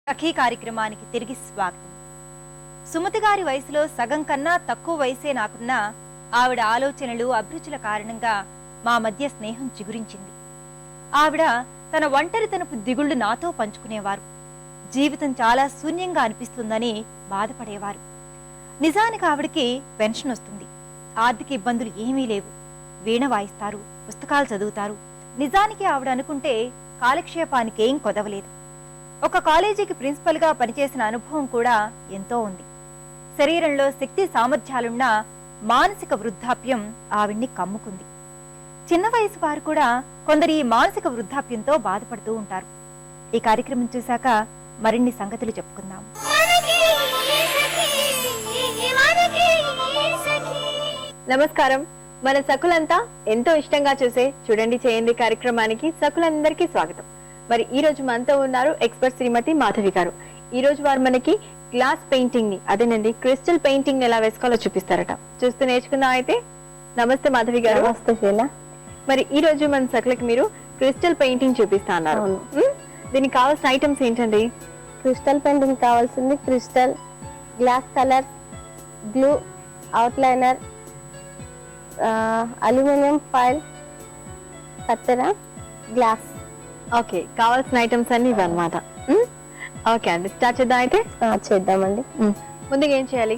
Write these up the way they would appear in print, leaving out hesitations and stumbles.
సఖీ కార్యక్రమానికి తిరిగి స్వాగతం. సుమతి గారి వయసులో సగం కన్నా తక్కువ వయసే నాకున్నా ఆవిడ ఆలోచనలు అభిరుచుల కారణంగా మా మధ్య స్నేహం చిగురించింది. ఆవిడ తన ఒంటరితనపు దిగుళ్లు నాతో పంచుకునేవారు. జీవితం చాలా శూన్యంగా అనిపిస్తుందని బాధపడేవారు. నిజానికి ఆవిడకి పెన్షన్ వస్తుంది. ఆర్థిక ఇబ్బందులు ఏమీ లేవు. వీణ వాయిస్తారు, పుస్తకాలు చదువుతారు. నిజానికి ఆవిడ అనుకుంటే కాలక్షేపానికేం కొదవలేదు. ఒక కాలేజీకి ప్రిన్సిపల్ గా పనిచేసిన అనుభవం కూడా ఎంతో ఉంది. శరీరంలో శక్తి సామర్థ్యాలున్న మానసిక వృద్ధాప్యం ఆవిడ్ని కమ్ముకుంది. చిన్న వయసు వారు కూడా కొందరు ఈ మానసిక వృద్ధాప్యంతో బాధపడుతూ ఉంటారు. ఈ కార్యక్రమం చూశాక మరిన్ని సంగతులు చెప్పుకుందాం. నమస్కారం. మన సకులంతా ఎంతో ఇష్టంగా చూసే చూడండి చేయండి కార్యక్రమానికి సకులందరికీ స్వాగతం. మరి ఈ రోజు మనతో ఉన్నారు ఎక్స్పర్ట్ శ్రీమతి మాధవి గారు. ఈ రోజు వారు మనకి గ్లాస్ పెయింటింగ్ ని, అదేనండి క్రిస్టల్ పెయింటింగ్ ని ఎలా వేసుకోవాలో చూపిస్తారట. చూస్తూ నేర్చుకుందాం అయితే. నమస్తే మాధవి గారు. నమస్తే శీల. మరి ఈ రోజు మన సకులకి మీరు క్రిస్టల్ పెయింటింగ్ చూపిస్తా అన్నారు. దీనికి కావాల్సిన ఐటమ్స్ ఏంటండి? క్రిస్టల్ పెయింటింగ్ కావాల్సింది crystal, glass colour, glue, outliner, aluminium file, కత్తెర, గ్లాస్. ఓకే, కావాల్సిన ఐటమ్స్ అన్ని ఇవన్నమాట. ఓకే అండి, స్టార్ట్ చేద్దాం అయితే. చేద్దామండి. ముందుగా ఏం చేయాలి?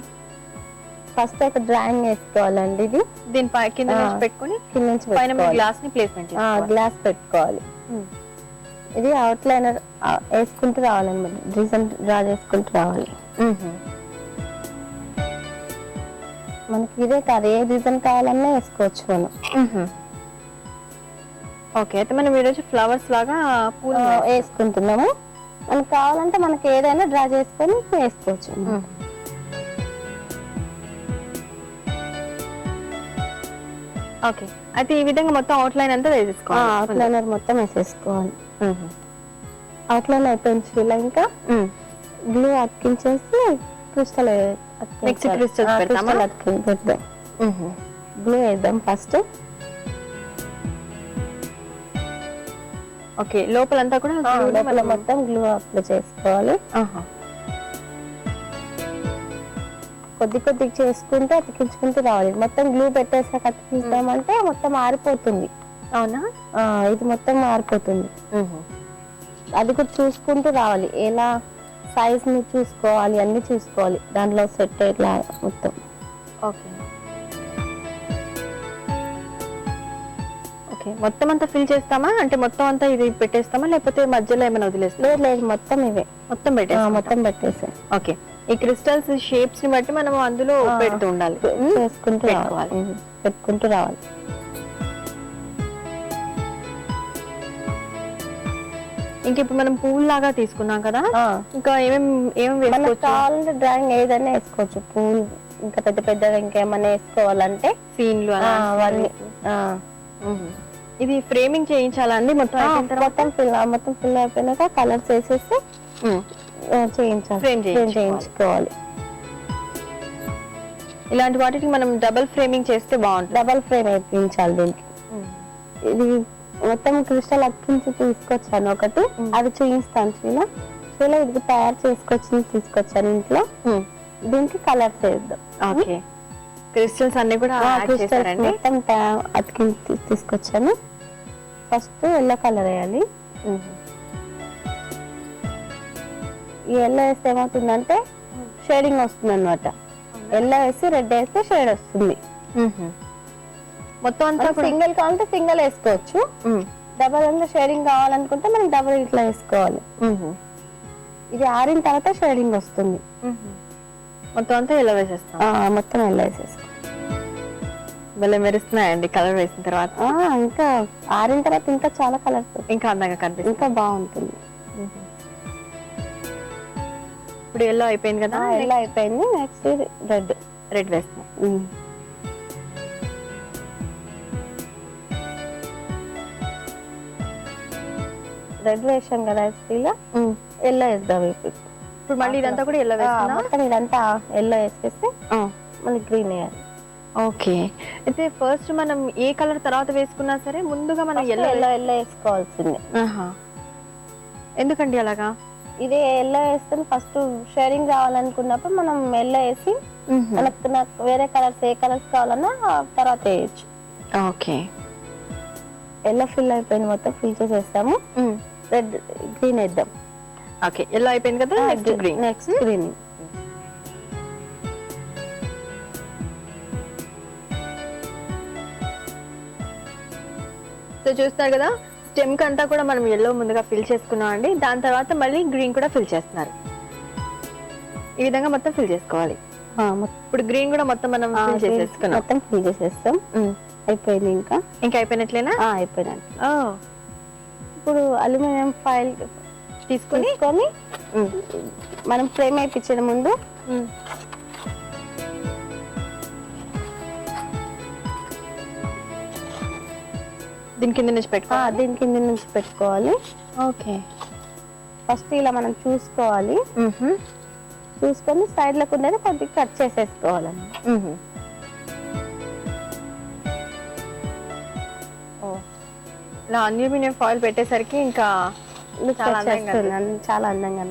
ఫస్ట్ ఒక డ్రాయింగ్ వేసుకోవాలండి. ఇది దీని కింద నుంచి పెట్టుకుని కింద నుంచి పైన గ్లాస్ ని ప్లేస్మెంట్ గ్లాస్ పెట్టుకోవాలి. ఇది అవుట్లైనర్ వేసుకుంటూ రావాలన్నమాట. డిజైన్ డ్రా చేసుకుంటూ రావాలి. మనకి ఇదే కాదు, ఏ డిజైన్ కావాలన్నా వేసుకోవచ్చు మనం. ఓకే, అయితే మనం ఈరోజు ఫ్లవర్స్ లాగా పూలు వేసుకుంటున్నాము. మనకు కావాలంటే మనకి ఏదైనా డ్రా చేసుకొని వేసుకోవచ్చు. ఓకే, అయితే ఈ విధంగా మొత్తం అవుట్లైన్ అంతా వేసేసుకోవాలి. అవుట్లైనర్ మొత్తం వేసేసుకోవాలి. అవుట్లైన్ అయిపోయింది ఇలా. ఇంకా గ్లూ అతికించేసి క్రిస్టల్ పెడదాం. గ్లూ వేద్దాం ఫస్ట్. ఓకే, లోపలంతా కూడా లోపల మొత్తం గ్లూ అప్లై చేసుకోవాలి. కొద్ది కొద్దిగా చేసుకుంటూ అతికించుకుంటూ రావాలి. మొత్తం గ్లూ పెట్టేసాక అతికిస్తామంటే మొత్తం ఆరిపోతుంది. అవునా? ఇది మొత్తం ఆరిపోతుంది. అది కూడా చూసుకుంటూ రావాలి. ఎలా సైజ్ ని చూసుకోవాలి, అన్ని చూసుకోవాలి. దాంట్లో సెట్ ఇట్లా మొత్తం. ఓకే ఓకే, మొత్తం అంతా ఫిల్ చేస్తామా? అంటే మొత్తం అంతా ఇది పెట్టేస్తామా, లేకపోతే మధ్యలో ఏమైనా వదిలేస్తామా? లేదు, మొత్తం ఇవే మొత్తం పెట్టేసా. ఓకే, ఈ క్రిస్టల్స్ షేప్స్ ని బట్టి మనం అందులో పెడుతూ ఉండాలి, పెట్టుకుంటూ రావాలి. ఇంక ఇప్పుడు మనం పువ్వు లాగా తీసుకున్నాం కదా, ఇంకా ఏమేమి కావాలంటే డ్రాయింగ్ ఏదైనా వేసుకోవచ్చు. పూలు ఇంకా పెద్ద పెద్దగా ఇంకేమన్నా వేసుకోవాలంటే సీన్లు అవన్నీ. ఇది ఫ్రేమింగ్ చేయించాలండి మొత్తం మొత్తం ఫిల్ అయిపోయినాక కలర్స్ వేసేసి చేయించుకోవాలి. ఇలాంటి వాటికి మనం డబుల్ ఫ్రేమింగ్ చేస్తే బాగుంటుంది. డబుల్ ఫ్రేమ్ వేయించాలి దీనికి. ఇది మొత్తం క్రిస్టల్ అతికించి తీసుకొచ్చాను ఒకటి, అది చూపిస్తాను. ఇలా ఇది తయారు చేసుకొచ్చి తీసుకొచ్చాను ఇంట్లో. దీనికి కలర్స్ వేద్దాం. ఓకే, క్రిస్టల్స్ అన్ని కూడా మొత్తం అతికించి తీసుకొచ్చాను. ఫస్ట్ ఎల్లో కలర్ వేయాలి. ఈ ఎల్లో వేస్తే ఏమవుతుందంటే షేడింగ్ వస్తుంది అనమాట. ఎల్లో వేసి రెడ్ వేస్తే షేడ్ వస్తుంది. మొత్తం అంతా సింగిల్ కావాలంటే సింగిల్ వేసుకోవచ్చు. డబల్ అంటే షేడింగ్ కావాలనుకుంటే మనం డబల్ ఇట్లా వేసుకోవాలి. ఇది ఆరిన తర్వాత షేడింగ్ వస్తుంది. మొత్తం అంతా ఎల్లో వేసేస్తాం. మొత్తం ఎల్లో వేసేసుకో. భలే మెరుస్తున్నాయండి కలర్ వేసిన తర్వాత. ఇంకా ఆరిన తర్వాత ఇంకా చాలా కలర్స్ ఇంకా అందంగా కనిపిస్తుంది, ఇంకా బాగుంటుంది. ఇప్పుడు ఎల్లో అయిపోయింది కదా. ఎల్లో అయిపోయింది. నెక్స్ట్ రెడ్ వేస్తున్నాం. రెడ్ వేసాం కదా ఇలా. ఎల్లో వేద్దాం. ఇప్పుడు మళ్ళీ ఇదంతా కూడా ఎల్లో వేస్తాం. మొత్తం ఇదంతా ఎల్లో వేసేస్తే మళ్ళీ గ్రీన్ వేయాలి. ఓకే, అయితే ఫస్ట్ మనం ఏ కలర్ తర్వాత వేసుకున్నా సరే ముందుగా మనం ఎల్లో వేసుకోవాల్సిందే. ఎందుకండి అలాగా? ఇదే ఎల్లో వేస్తే ఫస్ట్ షేడింగ్ రావాలనుకున్నప్పుడు మనం ఎల్లో వేసి నాకు వేరే కలర్స్ ఏ కలర్స్ కావాలన్నా తర్వాత వేయచ్చు. ఓకే, ఎల్లో ఫిల్ అయిపోయింది, మొత్తం ఫిల్ చేసేస్తాము. రెడ్ గ్రీన్ వేద్దాం. ఓకే, ఎల్లో అయిపోయింది కదా, next green. Next green. So చూస్తున్నారు కదా, స్టెమ్ కి అంతా కూడా మనం ఎల్లో ముందుగా ఫిల్ చేసుకున్నాం అండి. దాని తర్వాత మళ్ళీ గ్రీన్ కూడా ఫిల్ చేస్తున్నారు. ఈ విధంగా మొత్తం ఫిల్ చేసుకోవాలి. ఇప్పుడు గ్రీన్ కూడా మొత్తం మనం ఫిల్ చేసేసుకున్నాం. మొత్తం ఫిల్ చేసేస్తాం. అయిపోయింది. ఇంకా అయిపోయినట్లేనా? అయిపోయినట్టు. ఇప్పుడు అల్యూమినియం ఫాయిల్ తీసుకొని మనం ఫ్రేమ్ వేయించే ముందు దీని కింద నుంచి పెట్టుకోవాలి. ఓకే, ఫస్ట్ ఇలా మనం చూసుకోవాలి. చూసుకొని సైడ్ లకు ఉన్నది కొద్దిగా కట్ చేసేసుకోవాలండి. ఇలా అల్యూమినియం ఫాయిల్ పెట్టేసరికి ఇంకా చాలా అందంగా.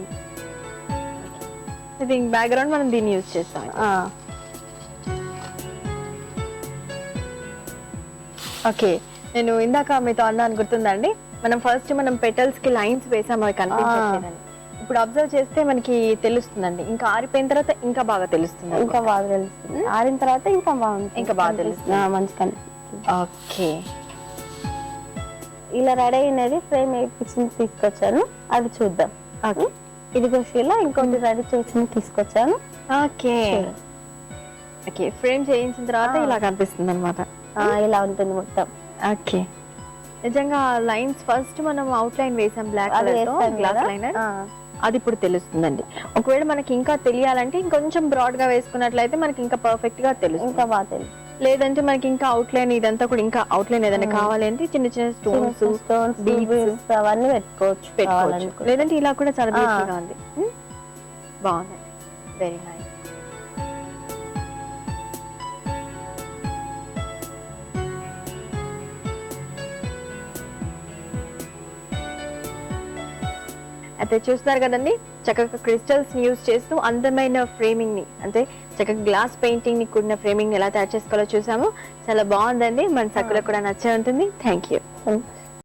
దీని బ్యాక్గ్రౌండ్ మనం దీన్ని యూజ్ చేస్తాం. ఓకే, నేను ఇందాక మీతో అన్నాను గుర్తుందండి, మనం ఫస్ట్ పెటల్స్ కి లైన్స్ వేసాం, అవి కనిపించట్లేదండి. ఇప్పుడు అబ్జర్వ్ చేస్తే మనకి తెలుస్తుందండి. ఇంకా ఆరిపోయిన తర్వాత ఇంకా బాగా తెలుస్తుంది. ఆరిన తర్వాత ఇంకా బాగుంది, ఇంకా బాగా తెలుస్తుంది, మంచిగా. ఓకే, ఇలా రెడీ అయినది ఫ్రేమ్ వేయించింది తీసుకొచ్చాను, అది చూద్దాం. ఇదిగో షీలా ఇంకోటి రెడీ చేసింది తీసుకొచ్చాను. ఓకే ఓకే, ఫ్రేమ్ చేయించిన తర్వాత ఇలా కనిపిస్తుంది అనమాట. ఇలా ఉంటుంది మొత్తం. ఓకే, నిజంగా లైన్స్ ఫస్ట్ మనం అవుట్ లైన్ వేసాం, బ్లాక్ గ్లాస్ లైనర్, అది ఇప్పుడు తెలుస్తుందండి. ఒకవేళ మనకి ఇంకా తెలియాలంటే ఇంకొంచెం బ్రాడ్ గా వేసుకున్నట్లయితే మనకి ఇంకా పర్ఫెక్ట్ గా తెలుస్తుంది, ఇంకా బాగా తెలుసు. లేదంటే మనకి ఇంకా అవుట్ లైన్ ఇదంతా కూడా ఇంకా అవుట్ లైన్ ఏదైనా కావాలంటే చిన్న చిన్న స్టోన్స్ బీడ్స్ అవన్నీ పెట్టుకోవచ్చు. లేదంటే ఇలా కూడా చాలా బ్యూటిఫుల్ గా ఉంది. బాగుంది, వెరీ నైస్. అయితే చూస్తున్నారు కదండి, చక్కగా క్రిస్టల్స్ యూజ్ చేస్తూ అందమైన ఫ్రేమింగ్ ని, అంటే చక్కగా గ్లాస్ పెయింటింగ్ ని కూడిన ఫ్రేమింగ్ ఎలా తయారు చేసుకోవాలో చూసాము. చాలా బాగుందండి, మన సక్కులకు కూడా నచ్చే ఉంటుంది. Thank you.